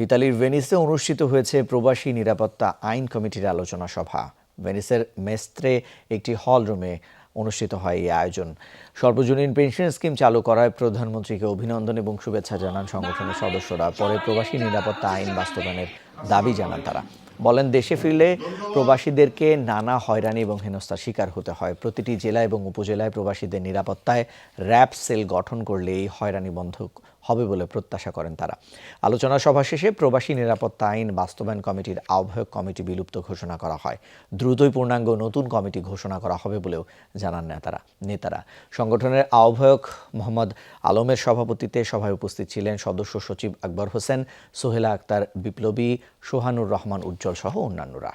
ইতালির ভেনিসে অনুষ্ঠিত হয়েছে প্রবাসী নিরাপত্তা আইন কমিটির আলোচনা সভা। ভেনিসের মেস্ত্রে একটি হল রুমে অনুষ্ঠিত হয় এই আয়োজন। সর্বজনীন পেনশন স্কিম চালু করায় প্রধানমন্ত্রীকে অভিনন্দন এবং শুভেচ্ছা জানান সংগঠনের সদস্যরা। পরে প্রবাসী নিরাপত্তা আইন বাস্তবায়নের দাবি জানান তারা। বলেন, দেশে ফিরলে প্রবাসীদেরকে নানা হয়রানি এবং হেনস্থার শিকার হতে হয়। প্রতিটি জেলা এবং উপজেলায় প্রবাসীদের নিরাপত্তায় র্যাব সেল গঠন করলে এই হয়রানি বন্ধ হবে বলে প্রত্যাশা করেন তারা। আলোচনা সভা শেষে প্রবাসী নিরাপত্তা আইন বাস্তবায়ন কমিটির আহ্বায়ক কমিটি বিলুপ্ত ঘোষণা করা হয়। দ্রুতই পূর্ণাঙ্গ নতুন কমিটি ঘোষণা করা হবে বলেও জানান নেতারা। সংগঠনের আহ্বায়ক মোহাম্মদ আলমের সভাপতিত্বে সভায় উপস্থিত ছিলেন সদস্য সচিব আকবর হোসেন, সোহেলা আক্তার বিপ্লবী, সোহানুর রহমান উজ্জ্বল সহ অন্যান্যরা।